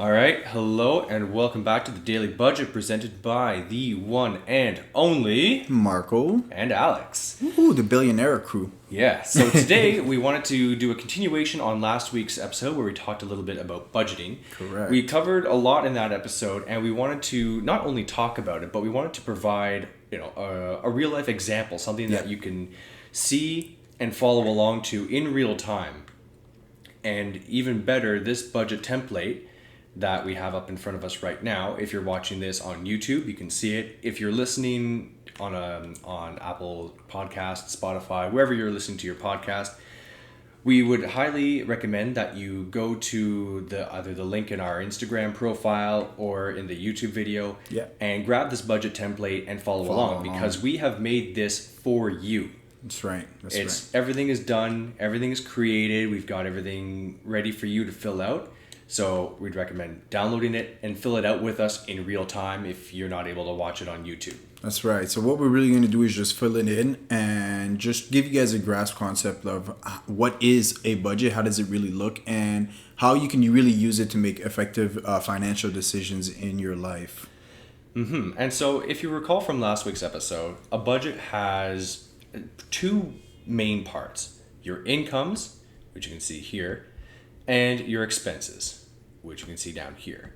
All right, hello and welcome back to the Daily Budget presented by the one and only Marco. and Alex. Ooh, the Billionaera crew. Yeah, so today we wanted to do a continuation on last week's episode where we talked a little bit about budgeting. Correct. We covered a lot in that episode and we wanted to not only talk about it, but we wanted to provide, a real life example, something that you can see and follow along to in real time. And even better, this budget template that we have up in front of us right now. If you're watching this on YouTube, you can see it. If you're listening on Apple Podcasts, Spotify, wherever you're listening to your podcast, we would highly recommend that you go to either the link in our Instagram profile or in the YouTube video and grab this budget template and follow along because we have made this for you. That's right. Everything is done, everything is created, we've got everything ready for you to fill out. So we'd recommend downloading it and fill it out with us in real time if you're not able to watch it on YouTube. That's right. So what we're really going to do is just fill it in and just give you guys a grasp concept of what is a budget, how does it really look, and how you can really use it to make effective financial decisions in your life. Mm-hmm. And so if you recall from last week's episode, a budget has two main parts. Your incomes, which you can see here, and your expenses, which you can see down here.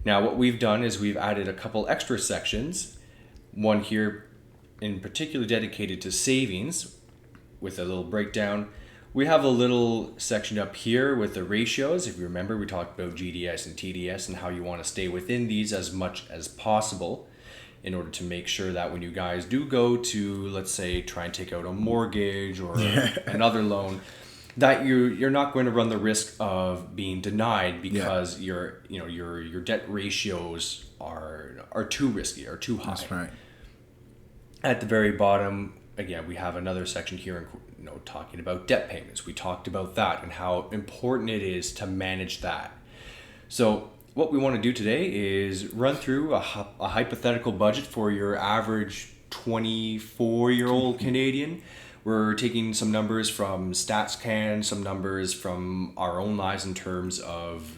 Now, what we've done is we've added a couple extra sections. One here in particular dedicated to savings with a little breakdown. We have a little section up here with the ratios. If you remember, we talked about GDS and TDS and how you want to stay within these as much as possible in order to make sure that when you guys do go to, let's say, try and take out a mortgage or another loan, that you're not going to run the risk of being denied because your debt ratios are too risky or too high. That's right. At the very bottom, again, we have another section here, talking about debt payments. We talked about that and how important it is to manage that. So what we want to do today is run through a hypothetical budget for your average 24-year-old Canadian. We're taking some numbers from StatsCan, some numbers from our own lives in terms of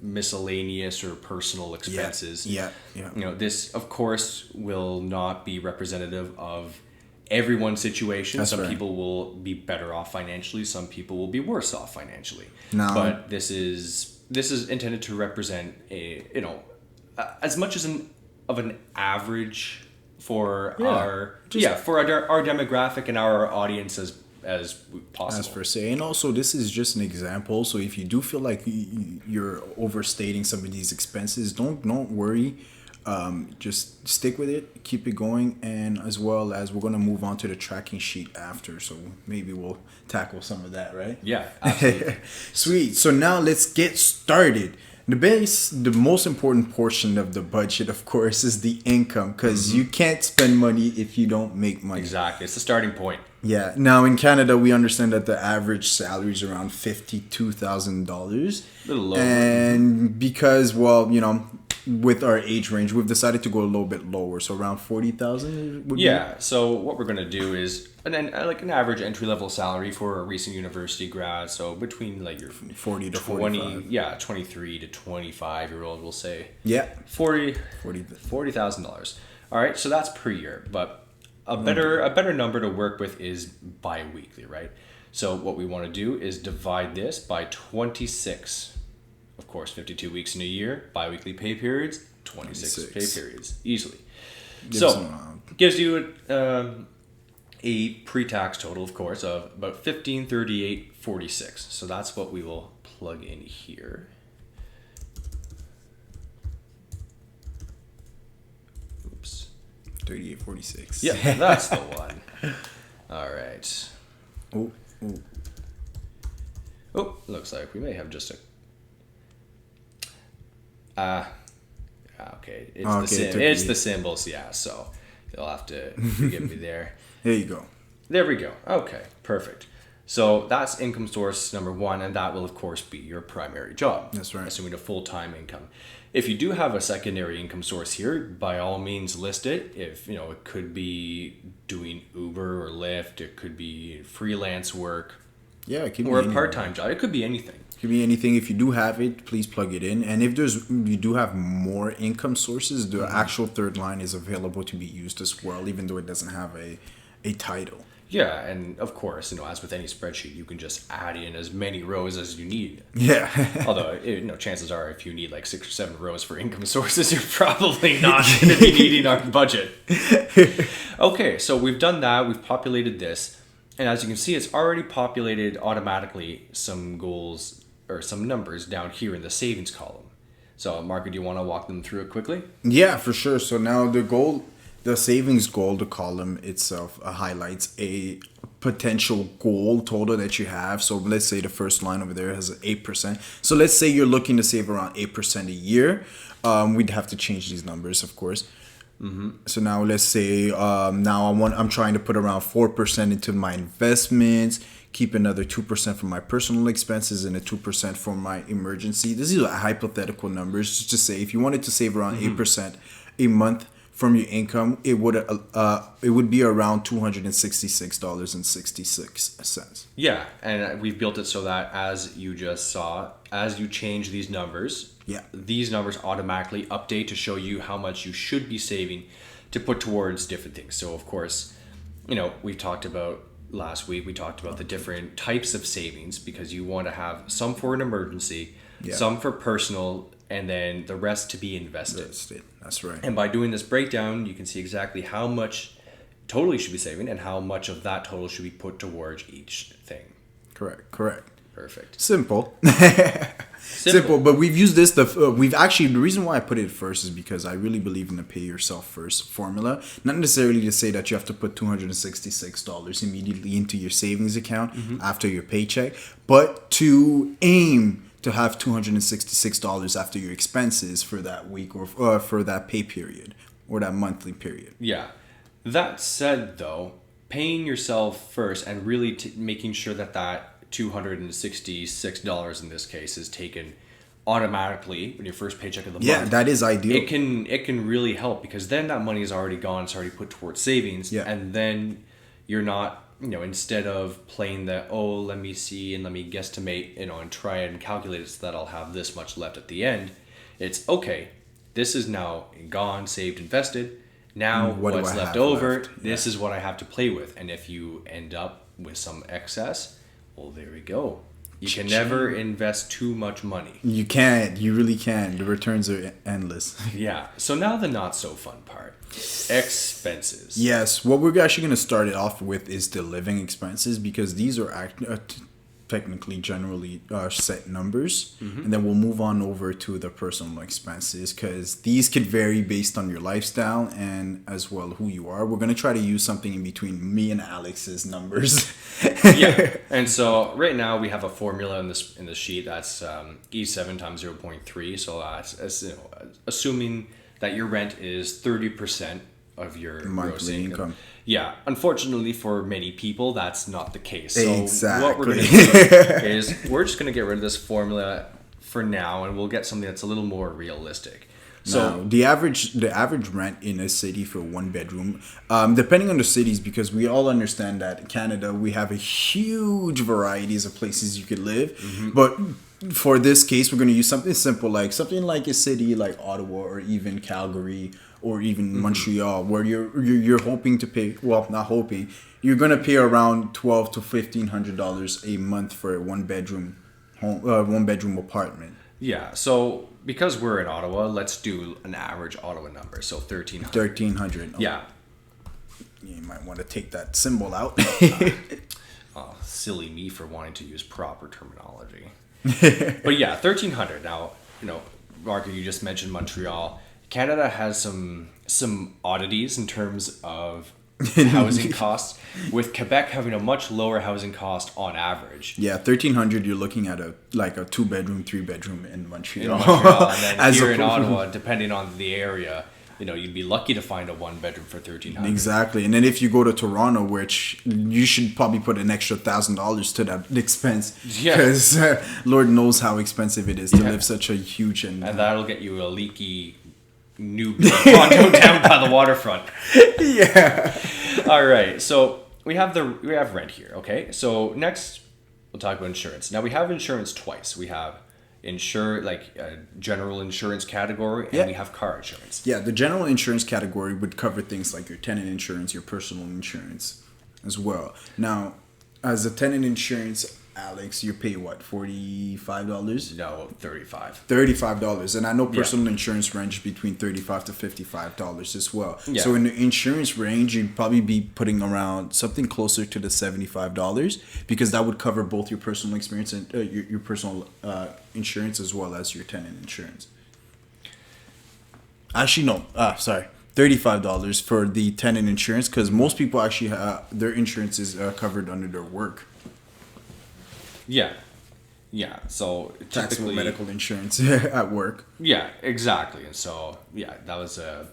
miscellaneous or personal expenses. Yeah. This, of course, will not be representative of everyone's situation. That's some right. people will be better off financially. Some people will be worse off financially. No. But this is intended to represent as much as an average for our demographic and our audience as possible. As per se. And also, this is just an example. So if you do feel like you're overstating some of these expenses, don't worry. Just stick with it, keep it going, and as well as we're going to move on to the tracking sheet after. So maybe we'll tackle some of that, right? Yeah, absolutely. Sweet. So now let's get started. The most important portion of the budget, of course, is the income, because you can't spend money if you don't make money. Exactly. It's the starting point. Yeah. Now, in Canada, we understand that the average salary is around $52,000. A little lower. And because, with our age range, we've decided to go a little bit lower. So around 40,000 would be. Yeah. So what we're going to do is an average entry-level salary for a recent university grad. So between your 40 to 45. Yeah, 23 to 25-year-old, we'll say. Yeah. $40,000. All right. So that's per year. But a better number to work with is bi-weekly, right? So what we want to do is divide this by 26. Of course, 52 weeks in a year, bi-weekly pay periods, 26 pay periods, easily. Gives you a pre-tax total, of course, of about $1,538.46. So that's what we will plug in here. Oops. 38.46. Yeah, that's the one. All right. Oh, looks like we may have just a... okay. It's the symbols, yeah. So you'll have to forgive me there. There you go. There we go. Okay, perfect. So that's income source number one, and that will of course be your primary job. That's right. Assuming a full-time income. If you do have a secondary income source here, by all means list it. If it could be doing Uber or Lyft, it could be freelance work. Yeah, it could be or a part-time job. It could be anything. Could be anything. If you do have it, please plug it in. And if you do have more income sources, the actual third line is available to be used as well, even though it doesn't have a title. Yeah, and of course, as with any spreadsheet, you can just add in as many rows as you need. Yeah. Although, chances are, if you need like 6 or 7 rows for income sources, you're probably not going to be needing our budget. Okay, so we've done that. We've populated this. And as you can see, it's already populated automatically some goals or some numbers down here in the savings column. So, Marco, do you want to walk them through it quickly? Yeah, for sure. So now the savings goal, the column itself highlights a potential goal total that you have. So let's say the first line over there has 8%. So let's say you're looking to save around 8% a year. We'd have to change these numbers, of course. Mm-hmm. So now let's say I'm trying to put around 4% into my investments, keep another 2% for my personal expenses, and a 2% for my emergency. This is hypothetical numbers. Just to say, if you wanted to save around 8% a month from your income, it would be around $266.66. Yeah, and we've built it so that, as you just saw, as you change these numbers, these numbers automatically update to show you how much you should be saving to put towards different things. So, of course, we talked about last week, we talked about the different types of savings, because you want to have some for an emergency, some for personal, and then the rest to be invested. That's right. And by doing this breakdown, you can see exactly how much total you should be saving and how much of that total should be put towards each thing. Correct. Perfect. Simple. Simple. But we've used this. The reason why I put it first is because I really believe in the pay yourself first formula. Not necessarily to say that you have to put $266 immediately into your savings account after your paycheck, but to aim to have $266 after your expenses for that week or for that pay period or that monthly period. Yeah. That said, though, paying yourself first and really making sure that $266 in this case is taken automatically when your first paycheck of the month. Yeah, that is ideal. It can really help, because then that money is already gone. It's already put towards savings. Yeah. And then you're not, instead of playing the, let me see and let me guesstimate, and try and calculate it so that I'll have this much left at the end. It's okay. This is now gone, saved, invested. Now what's left over, this is what I have to play with. And if you end up with some excess, well, there we go. You can never invest too much money. You can't. You really can't. The returns are endless. Yeah. So now the not so fun part. Expenses. Yes. What we're actually going to start it off with is the living expenses, because these are technically generally set numbers. And then we'll move on over to the personal expenses, because these could vary based on your lifestyle and as well who you are. We're going to try to use something in between me and Alex's numbers. Yeah. And so right now we have a formula in this sheet that's E7 times 0.3. So assuming that your rent is 30% of your gross income. Yeah, unfortunately for many people, that's not the case. So exactly. What we're going to do is we're just going to get rid of this formula for now, and we'll get something that's a little more realistic. So now, the average rent in a city for one bedroom, depending on the cities, because we all understand that in Canada we have a huge varieties of places you could live, but for this case we're going to use something simple, like something like a city like Ottawa or even Calgary or even Montreal, where you're hoping to pay, well, not hoping, you're going to pay around $1,200 to $1,500 a month for a one bedroom apartment. Yeah, so because we're in Ottawa, let's do an average Ottawa number. So 1,300. Yeah. You might want to take that symbol out. Silly me for wanting to use proper terminology. But yeah, 1,300. Now, Marco, you just mentioned Montreal. Canada has some oddities in terms of housing costs, with Quebec having a much lower housing cost on average. Yeah, 1,300. You're looking at a 2-bedroom, 3-bedroom in Montreal. And then here in Ottawa, depending on the area, you'd be lucky to find a 1-bedroom for 1,300. Exactly. And then if you go to Toronto, which you should probably put an extra $1,000 to that expense, because Lord knows how expensive it is to live such a huge and that'll get you a leaky new condo down by the waterfront. Yeah. All right. So we have rent here. Okay. So next, we'll talk about insurance. Now we have insurance twice. We have general insurance category, and we have car insurance. Yeah, the general insurance category would cover things like your tenant insurance, your personal insurance as well. Now, as a tenant insurance, Alex, you pay what, $45? No, $35. $35, and I know personal insurance range between $35 to $55 as well. Yeah. So in the insurance range, you'd probably be putting around something closer to the $75 because that would cover both your personal experience and your personal insurance as well as your tenant insurance. Actually, no. Sorry. $35 for the tenant insurance because most people actually their insurance is covered under their work. Yeah. So taxable medical insurance at work. Yeah, exactly. And so that was a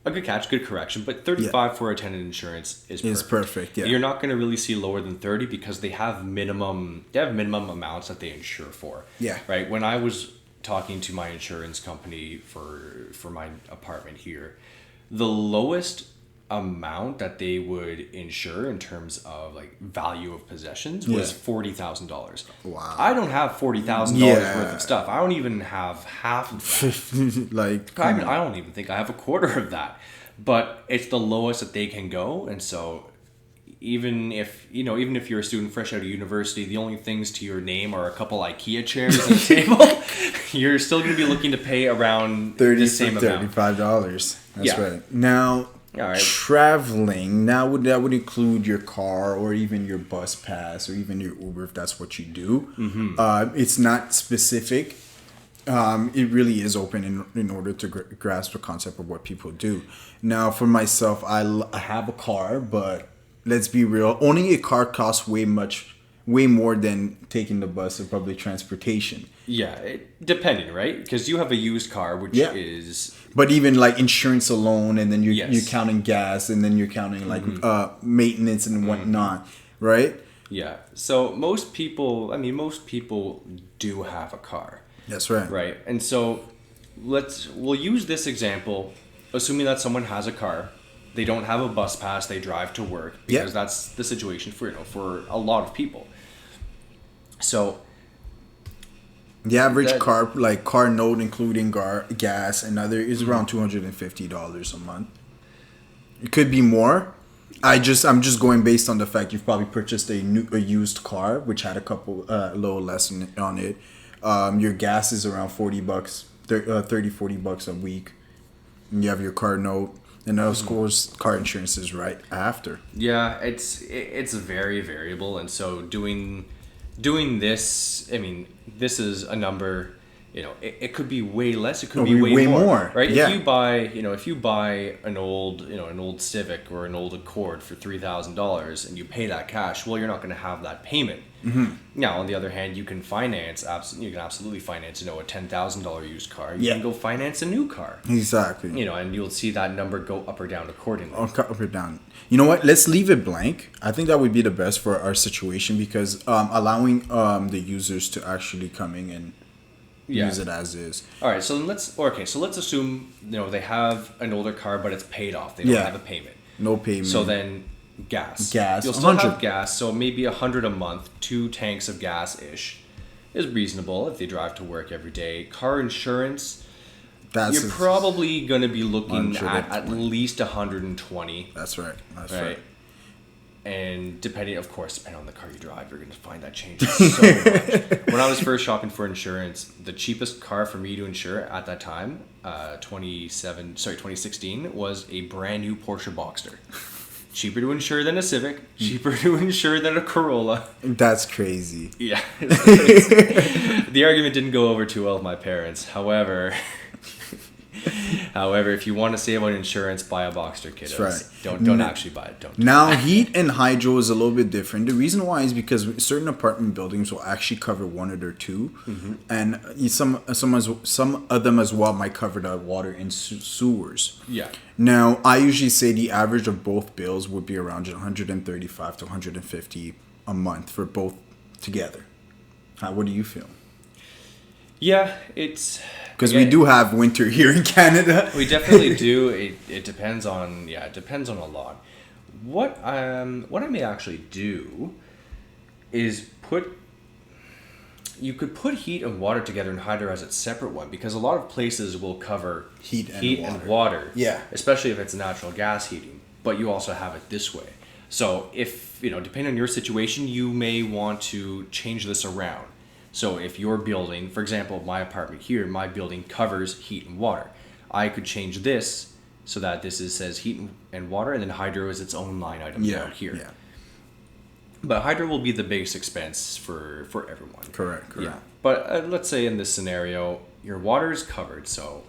good catch, good correction. But 35 for a tenant insurance is perfect. Yeah. You're not going to really see lower than 30 because they have minimum amounts that they insure for. Yeah. Right. When I was talking to my insurance company for my apartment here, the lowest amount that they would insure in terms of like value of possessions was $40,000. Wow. I don't have $40,000 worth of stuff. I don't even have half of that. I don't even think I have a quarter of that. But it's the lowest that they can go, and so even if you're a student fresh out of university, the only things to your name are a couple IKEA chairs and a table, you're still going to be looking to pay around the same amount. $35. That's right. Now, traveling, that would include your car or even your bus pass or even your Uber if that's what you do. Mm-hmm. It's not specific. It really is open in order to grasp the concept of what people do. Now, for myself, I have a car, but let's be real. Owning a car costs way more than taking the bus or public transportation. Yeah, depending, right? Because you have a used car, which is... But even like insurance alone, and then you're counting gas, and then you're counting like maintenance and whatnot, right? Yeah. So most people do have a car. That's right. Right. And so we'll use this example, assuming that someone has a car. They don't have a bus pass, they drive to work because that's the situation for a lot of people. So the average car note including gas and other is around $250 a month. It could be more. I'm just going based on the fact you've probably purchased a used car which had a couple little less on it. Your gas is around $40, $30-$40 a week. And you have your car note. And of course, car insurance is right after. Yeah, it's very variable, and so doing this. I mean, this is a number. It could be way less. It could be way more. Right? Yeah. If you buy an old Civic or an old Accord for $3,000 and you pay that cash, well, you're not going to have that payment. Mm-hmm. Now, on the other hand, you can absolutely finance, a $10,000 used car. You can go finance a new car. Exactly. And you'll see that number go up or down accordingly. Up or down. You know what? Let's leave it blank. I think that would be the best for our situation because allowing the users to actually come in and use it as is. All right. So let's assume they have an older car, but it's paid off. They don't have a payment. No payment. So then gas. You'll still 100. have gas. So maybe $100 a month, 2 tanks of gas ish, is reasonable if they drive to work every day. Car insurance. You're probably going to be looking at least 120. That's right. That's right. And depending on the car you drive, you're going to find that changes so much. When I was first shopping for insurance, the cheapest car for me to insure at that time, 2016, was a brand new Porsche Boxster. Cheaper to insure than a Civic, cheaper to insure than a Corolla. That's crazy. Yeah. The argument didn't go over too well with my parents. However, if you want to save on insurance, buy a Boxster, kiddos. That's right. Don't actually buy it. Don't. Now, heat and hydro is a little bit different. The reason why is because certain apartment buildings will actually cover one or two, and some of them as well might cover the water and sewers. Yeah. Now, I usually say the average of both bills would be around $135 to $150 a month for both together. What do you feel? Yeah, it's... Because we do have winter here in Canada. We definitely do. It depends on a lot. What I may actually do is put you could put heat and water together and hydro as a separate one, because a lot of places will cover Heat and water. Yeah. Especially if it's natural gas heating, but you also have it this way. So if, depending on your situation, you may want to change this around. So if your building, for example, my apartment here, my building covers heat and water. I could change this so that says heat and water, and then hydro is its own line item down here. Yeah. But hydro will be the biggest expense for everyone. Correct. Yeah. But let's say in this scenario, your water is covered, so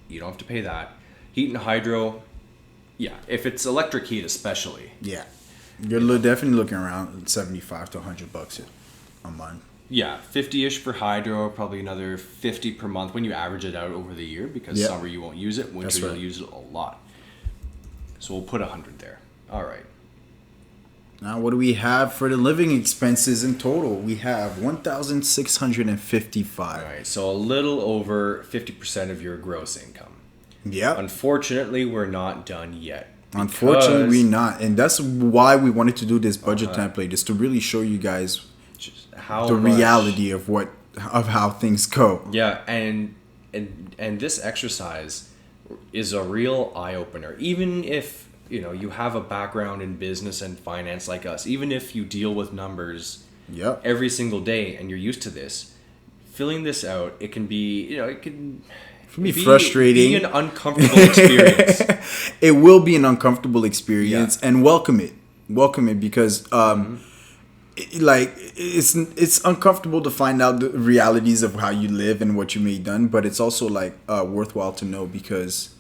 you don't have to pay that. Heat and hydro, yeah. If it's electric heat especially. Yeah. You're definitely looking around $75 to $100 a month. Yeah, 50-ish for hydro, probably another 50 per month when you average it out over the year, because summer you won't use it, winter you'll use it a lot. So we'll put 100 there. All right. Now, what do we have for the living expenses in total? We have $1,655. All right, so a little over 50% of your gross income. Yeah. Unfortunately, we're not done yet. Unfortunately, we're not. And that's why we wanted to do this budget template, is to really show you guys the reality of how things go. Yeah, and this exercise is a real eye-opener. Even if you have a background in business and finance like us, even if you deal with numbers every single day and you're used to this, filling this out, it can be it can be frustrating, be an uncomfortable experience. It will be an uncomfortable experience, and welcome it because it's uncomfortable to find out the realities of how you live and what you may have done, but it's also worthwhile to know, because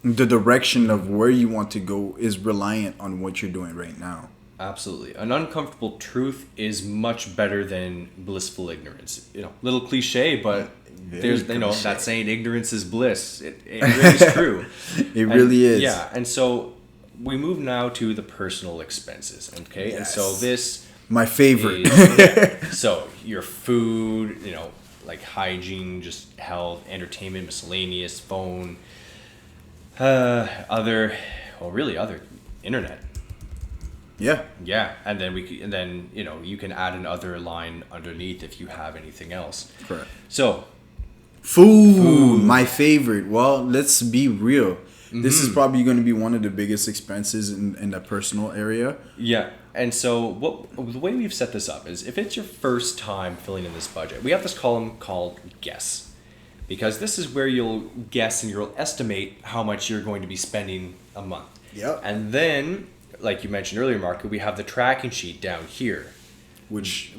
the direction of where you want to go is reliant on what you're doing right now. Absolutely. An uncomfortable truth is much better than blissful ignorance. Little cliche, but there's that saying, ignorance is bliss. It really is true. It really is. Yeah, and so we move now to the personal expenses, okay? Yes. And so this... my favorite. So your food, like hygiene, just health, entertainment, miscellaneous, phone, other internet. Yeah. Yeah, and then you can add another line underneath if you have anything else. Correct. So, food, my favorite. Well, let's be real. Mm-hmm. This is probably going to be one of the biggest expenses in the personal area. Yeah. And so the way we've set this up is, if it's your first time filling in this budget, we have this column called guess, because this is where you'll guess and you'll estimate how much you're going to be spending a month. Yeah. And then, like you mentioned earlier, Marco, we have the tracking sheet down here, which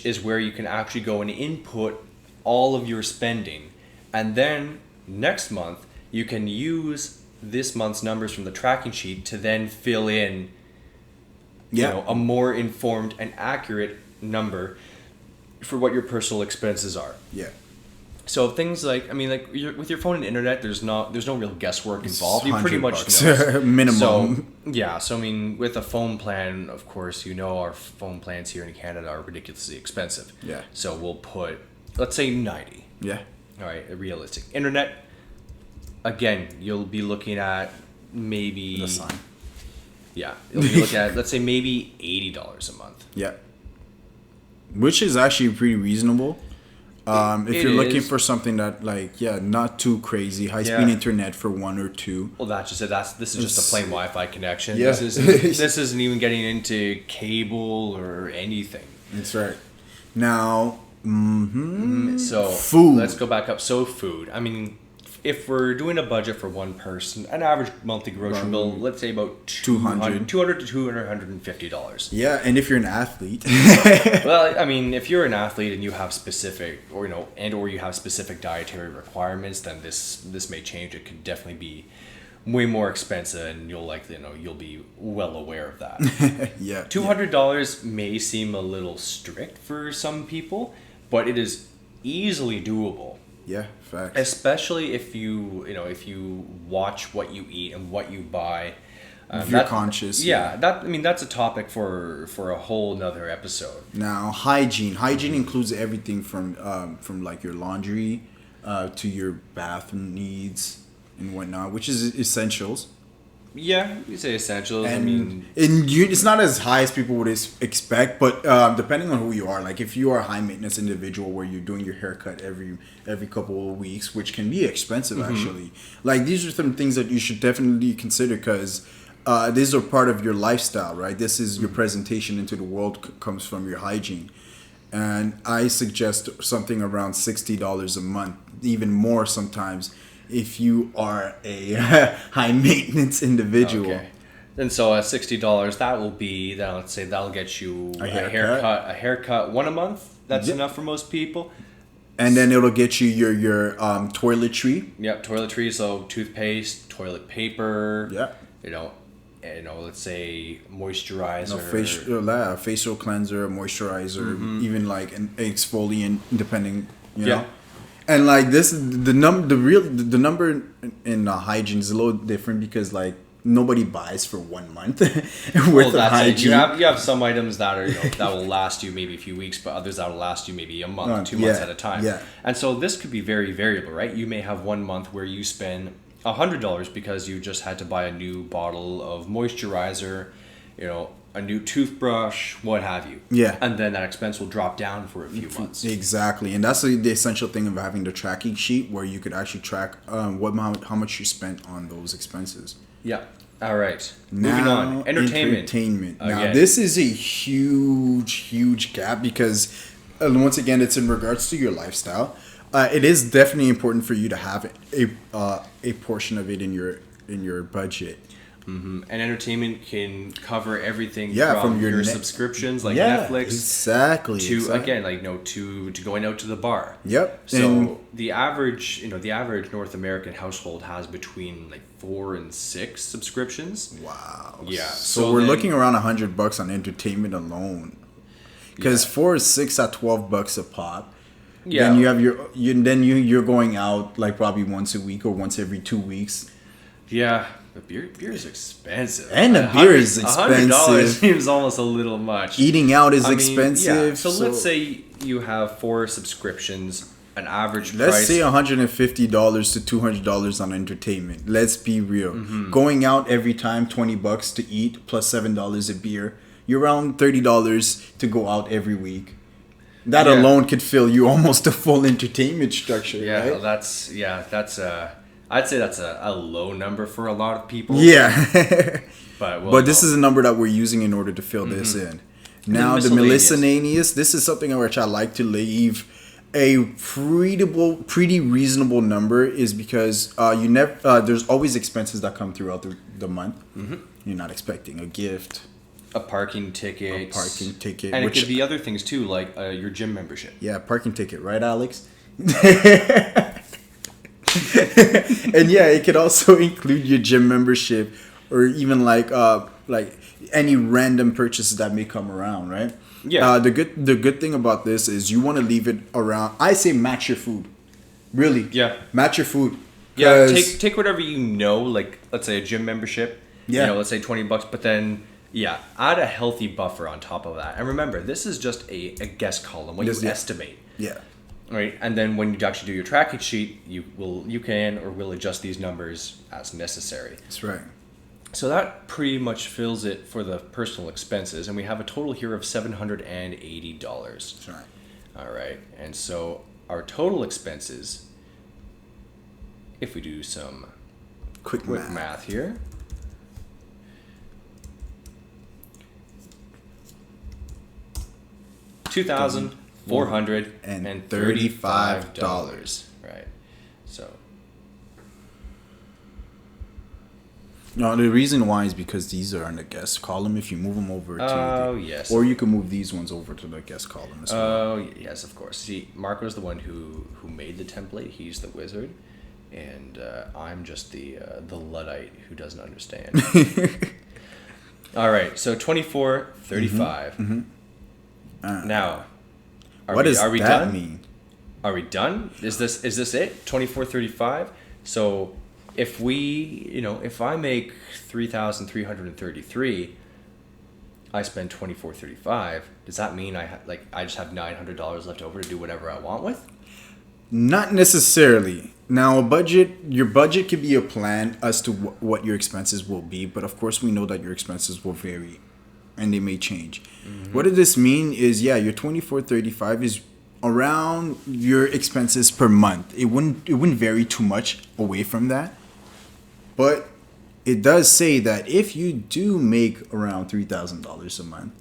is where you can actually go and input all of your spending. And then next month, you can use this month's numbers from the tracking sheet to then fill in a more informed and accurate number for what your personal expenses are. Yeah. So things like, with your phone and internet, there's no real guesswork involved. You pretty much know. Minimum. So with a phone plan, of course, our phone plans here in Canada are ridiculously expensive. Yeah. So we'll put, let's say 90. Yeah. All right, realistic. Internet, again, you'll be looking at maybe... the sign. Yeah, you'll be looking at, let's say, maybe $80 a month. Yeah. Which is actually pretty reasonable. If you're looking for something that, not too crazy, high-speed internet for one or two. Well, that's just it. This is just a plain Wi-Fi connection. Yeah. This isn't even getting into cable or anything. That's right. Now, so food. Let's go back up. So food. If we're doing a budget for one person, an average monthly grocery bill, let's say about $200 to $250. Yeah, and if you're an athlete. Well, if you're an athlete and you have specific, or you have specific dietary requirements, then this may change. It could definitely be way more expensive, and you'll be well aware of that. Yeah. $200 may seem a little strict for some people, but it is easily doable. Yeah, facts. Especially if you watch what you eat and what you buy. If you're conscious. Yeah, that's a topic for a whole nother episode. Now, hygiene. Hygiene includes everything from your laundry to your bathroom needs and whatnot, which is essentials. Yeah, you say essentials. And, I mean, it's not as high as people would expect, but depending on who you are, like if you are a high maintenance individual where you're doing your haircut every couple of weeks, which can be expensive actually, like these are some things that you should definitely consider because these are part of your lifestyle, right? This is your presentation into the world comes from your hygiene, and I suggest something around $60 a month, even more sometimes if you are a high maintenance individual. okay. And so at $60, that will be, let's say that'll get you A haircut. a haircut one a month. That's Yep. enough for most people. And then it'll get you your toiletry. Yep, toiletries, so toothpaste, toilet paper. Yeah. Let's say moisturizer. Facial cleanser, moisturizer, even like an exfoliant, depending, know. And like this, the number in hygiene is a little different because like nobody buys for 1 month with hygiene. You have some items that are that will last you maybe a few weeks, but others that will last you maybe a month, 2 months at a time. Yeah. And so this could be very variable, right? You may have 1 month where you spend $100 because you just had to buy a new bottle of moisturizer, a new toothbrush, what have you. Yeah. And then that expense will drop down for a few months. Exactly. And that's the essential thing of having the tracking sheet where you could actually track how much you spent on those expenses. Yeah. All right. Now, moving on. Entertainment. Now, this is a huge gap because, once again, it's in regards to your lifestyle. It is definitely important for you to have a portion of it in your budget. Mm-hmm. And entertainment can cover everything from your subscriptions like Netflix exactly again like to going out to the bar. Yep. So and the average North American household has between like 4 and 6 subscriptions. Wow. Yeah. So we're looking around $100 on entertainment alone. Because 4 or 6 at $12 a pop. Yeah. Then you have you're going out like probably once a week or once every 2 weeks. Yeah. But beer is expensive. And the beer is expensive. $100 seems almost a little much. Eating out is expensive. Yeah. So let's say you have 4 subscriptions, an average let's price. say $150 to $200 on entertainment. Let's be real. Mm-hmm. Going out every time, $20 to eat plus $7 a beer. You're around $30 to go out every week. That alone could fill you almost a full entertainment structure. Yeah, right? that's I'd say that's a low number for a lot of people. Yeah. But this is a number that we're using in order to fill this in. Now, the miscellaneous, this is something which I like to leave a pretty reasonable number is because there's always expenses that come throughout the month. Mm-hmm. You're not expecting a gift. A parking ticket. And it could be other things too, like your gym membership. Yeah, parking ticket, right, Alex? And yeah, it could also include your gym membership or even like any random purchases that may come around, right? Yeah. The good thing about this is you want to leave it around. I say match your food. Really. Yeah. Match your food. Yeah. Take whatever like let's say a gym membership. Yeah. Let's say $20, but then add a healthy buffer on top of that. And remember, this is just a guess column, what you estimate. Yeah. Right, and then when you actually do your tracking sheet, you can or will adjust these numbers as necessary. That's right. So that pretty much fills it for the personal expenses, and we have a total here of $780. That's right. All right, and so our total expenses, if we do some quick math here. $2,435. Right. So. No, the reason why is because these are in the guest column. If you move them over to yes. Or you can move these ones over to the guest column as well. Oh, yes, of course. See, Marco's the one who made the template. He's the wizard. And I'm just the Luddite who doesn't understand. All right, so $2,435. Mm-hmm. Now, what does that mean? Are we done? Is this it? $2,435. So if if I make $3,333, I spend $2,435. Does that mean I just have $900 left over to do whatever I want with? Not necessarily. Now, your budget could be a plan as to what your expenses will be, but of course, we know that your expenses will vary and they may change. What does this mean is, yeah, your 2435 is around your expenses per month. It wouldn't vary too much away from that. But it does say that if you do make around $3,000 a month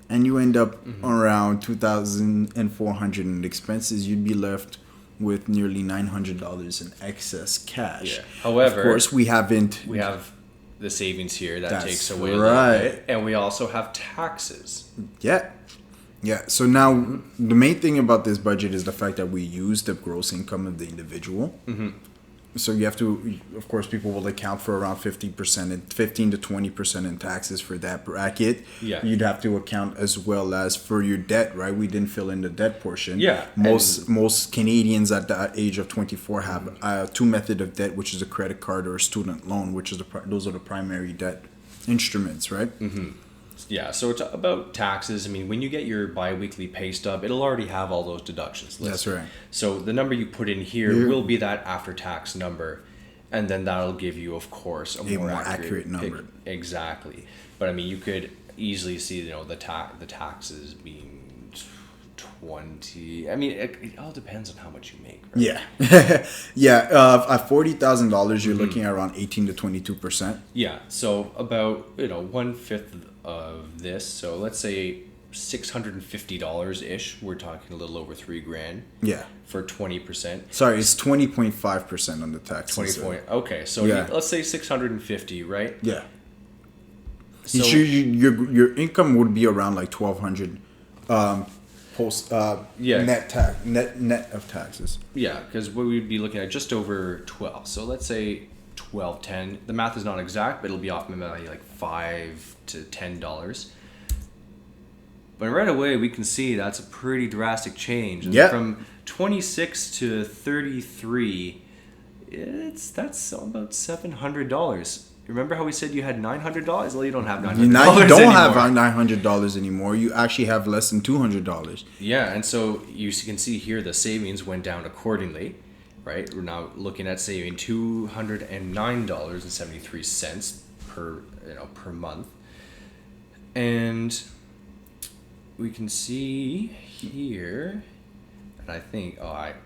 and you end up around 2,400 in expenses, you'd be left with nearly $900 in excess cash. Yeah. However, of course, we have the savings here that That's takes away right. a little bit, and we also have taxes. Yeah. Yeah. So now the main thing about this budget is the fact that we use the gross income of the individual. So you have to, of course, people will account for around 50% and 15 to 20% in taxes for that bracket. Yeah. You'd have to account as well as for your debt, right? We didn't fill in the debt portion. Yeah. Most Canadians at the age of 24 have two method of debt, which is a credit card or a student loan, which is those are the primary debt instruments, right? Yeah, so it's about taxes. I mean, when you get your bi-weekly pay stub, it'll already have all those deductions listed. That's right. So the number you put in here will be that after-tax number, and then that'll give you, of course, a more accurate number. Exactly. But I mean, you could easily see, the taxes being 20. I mean, it all depends on how much you make. Right? Yeah, yeah. At $40,000, you're looking at around 18 to 22%. Yeah. So about 1/5 of this. So let's say $650 ish. We're talking a little over $3,000. Yeah. For 20%. Sorry, it's 20.5% on the tax. 20 point. Okay, so let's say 650, right? Yeah. So your income would be around like 1,200 post net of taxes. Yeah, because we'd be looking at just over 12. So let's say 12.10. The math is not exact, but it'll be off maybe like $5 to $10. But right away we can see that's a pretty drastic change. And from 26 to 33, that's about $700. Remember how we said you had $900? Well, you don't have $900 Now you don't anymore. have $900 anymore. You actually have less than $200. Yeah, and so you can see here the savings went down accordingly, right? We're now looking at saving $209.73 per month, and we can see here, and I think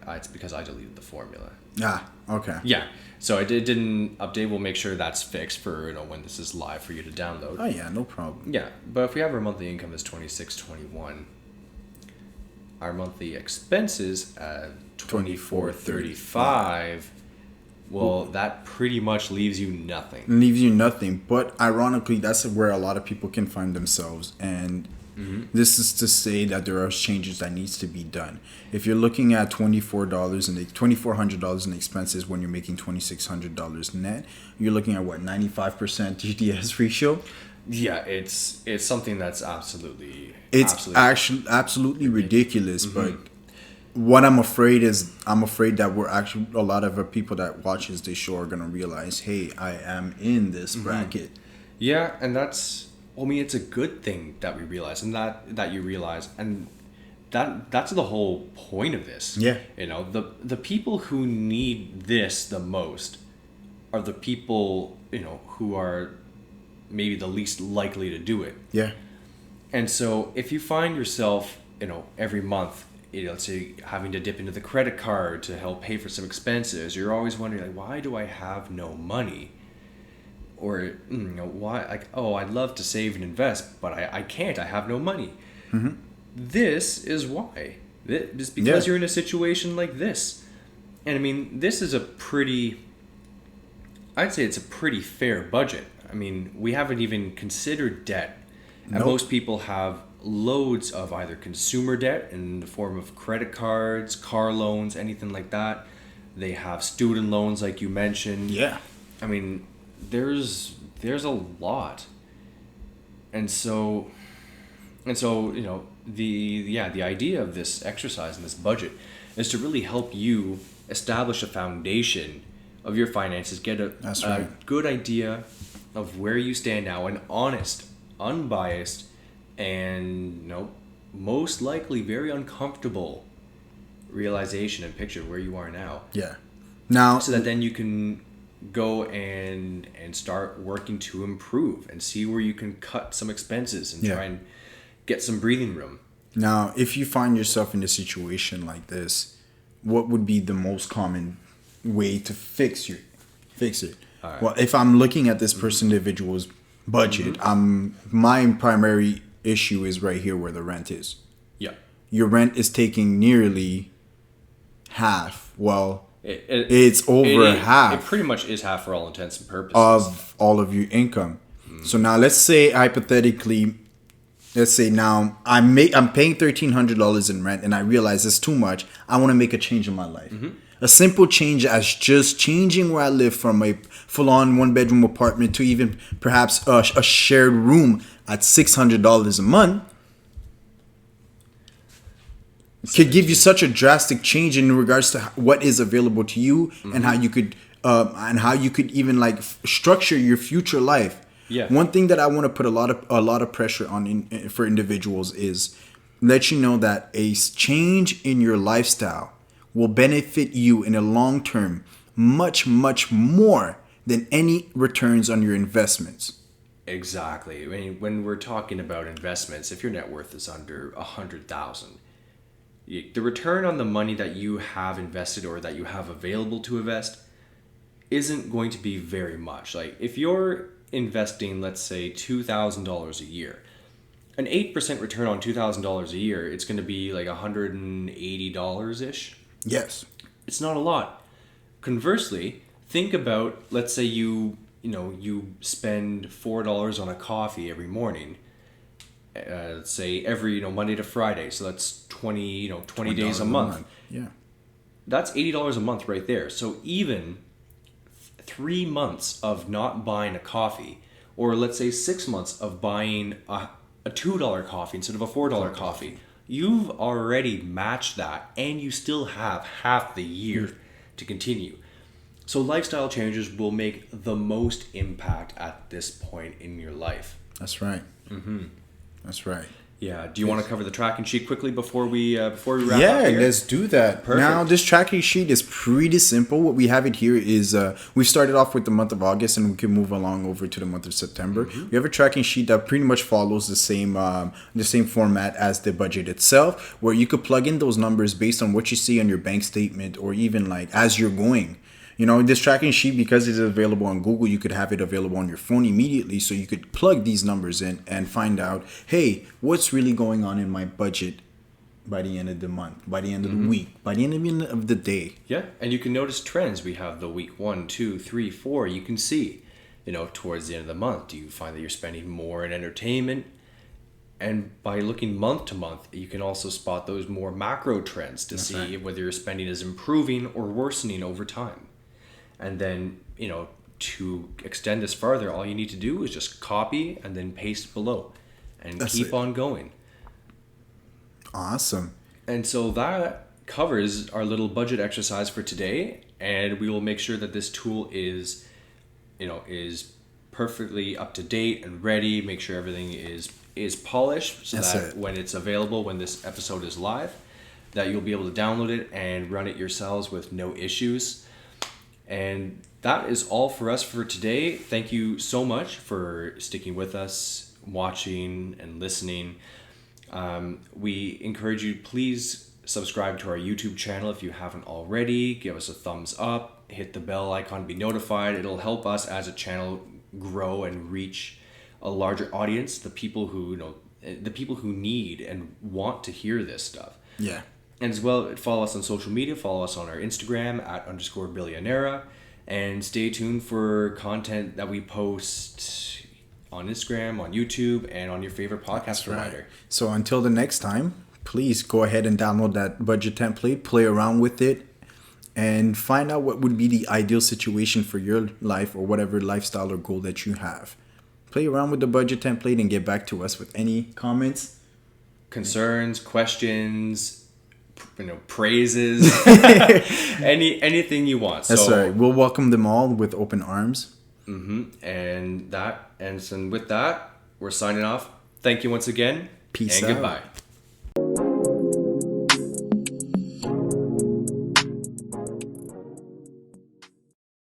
it's because I deleted the formula. Ah, okay. Yeah. So it didn't update. We'll make sure that's fixed for when this is live for you to download. Oh yeah, no problem. Yeah, but if we have our monthly income as $26.21, our monthly expenses at $24.35, well, that pretty much leaves you nothing. Leaves you nothing. But ironically, that's where a lot of people can find themselves, and this is to say that there are changes that needs to be done. If you're looking at $2,400 in expenses when you're making $2,600 net, you're looking at what, 95% GDS ratio? Yeah, it's something that's absolutely absolutely ridiculous. But what I'm afraid that we're actually, a lot of the people that watches this show are gonna realize, hey, I am in this bracket. Yeah, and that's. I mean, it's a good thing that we realize, and that you realize, and that's the whole point of this. Yeah. The people who need this the most are the people, who are maybe the least likely to do it. Yeah. And so if you find yourself, every month, let's say having to dip into the credit card to help pay for some expenses, you're always wondering, like, why do I have no money? Or, why, like, I'd love to save and invest, but I can't. I have no money. This is why. It's because you're in a situation like this. And, I mean, this is I'd say it's a pretty fair budget. I mean, we haven't even considered debt. And most people have loads of either consumer debt in the form of credit cards, car loans, anything like that. They have student loans, like you mentioned. Yeah. I mean, there's a lot, and so the idea of this exercise and this budget is to really help you establish a foundation of your finances, get a good idea of where you stand now, an honest, unbiased, and most likely very uncomfortable realization and picture of where you are now. Yeah. Now, So that then you can go and start working to improve and see where you can cut some expenses and try and get some breathing room. now, if you find yourself in a situation like this, what would be the most common way to fix it? All right. Well, if I'm looking at this person individual's budget, my primary issue is right here where the rent is. Yeah. Your rent is taking nearly half. Well, It's over half. It pretty much is half for all intents and purposes. Of all of your income. So now let's say hypothetically, now I'm paying $1,300 in rent and I realize it's too much. I want to make a change in my life. A simple change as just changing where I live from a full-on one-bedroom apartment to even perhaps a shared room at $600 a month could give you such a drastic change in regards to what is available to you and how you could even like structure your future life. Yeah. One thing that I want to put a lot of pressure on for individuals is let you know that a change in your lifestyle will benefit you in the long term much more than any returns on your investments. Exactly. I mean, when we're talking about investments, if your net worth is under $100,000, the return on the money that you have invested or that you have available to invest isn't going to be very much. Like if you're investing, let's say $2,000 a year, an 8% return on $2,000 a year, it's going to be like $180 ish. Yes. It's not a lot. Conversely, think about, let's say you spend $4 on a coffee every morning. Let's say every Monday to Friday, so that's 20 days a month. Yeah, that's $80 a month right there. So even 3 months of not buying a coffee, or let's say 6 months of buying a $2 coffee instead of a $4 coffee, you've already matched that, and you still have half the year to continue. So lifestyle changes will make the most impact at this point in your life. That's right. That's right. Yeah. Do you want to cover the tracking sheet quickly before we wrap up here? Yeah, let's do that. Perfect. Now, this tracking sheet is pretty simple. What we have it here is we've started off with the month of August, and we can move along over to the month of September. We have a tracking sheet that pretty much follows the same format as the budget itself, where you could plug in those numbers based on what you see on your bank statement, or even like as you're going. This tracking sheet, because it is available on Google, you could have it available on your phone immediately. So you could plug these numbers in and find out, hey, what's really going on in my budget by the end of the month, by the end of the week, by the end of the day. Yeah, and you can notice trends. We have the week 1, 2, 3, 4. You can see, towards the end of the month, do you find that you're spending more in entertainment? And by looking month to month, you can also spot those more macro trends to see whether your spending is improving or worsening over time. And then, to extend this further, all you need to do is just copy and then paste below and keep on going. Awesome. And so that covers our little budget exercise for today. And we will make sure that this tool is perfectly up to date and ready. Make sure everything is polished so that when it's available, when this episode is live, that you'll be able to download it and run it yourselves with no issues. And that is all for us for today. Thank you so much for sticking with us, watching and listening. We encourage you, please subscribe to our YouTube channel if you haven't already. Give us a thumbs up, hit the bell icon to be notified. It'll help us as a channel grow and reach a larger audience, the people who need and want to hear this stuff. Yeah. And as well, follow us on social media. Follow us on our Instagram @_Billionaera. And stay tuned for content that we post on Instagram, on YouTube, and on your favorite podcast provider. Right. So until the next time, please go ahead and download that budget template, play around with it, and find out what would be the ideal situation for your life or whatever lifestyle or goal that you have. Play around with the budget template and get back to us with any comments, concerns, questions, praises, anything you want. That's right. We'll welcome them all with open arms. And with that, we're signing off. Thank you once again. Peace and out. Goodbye.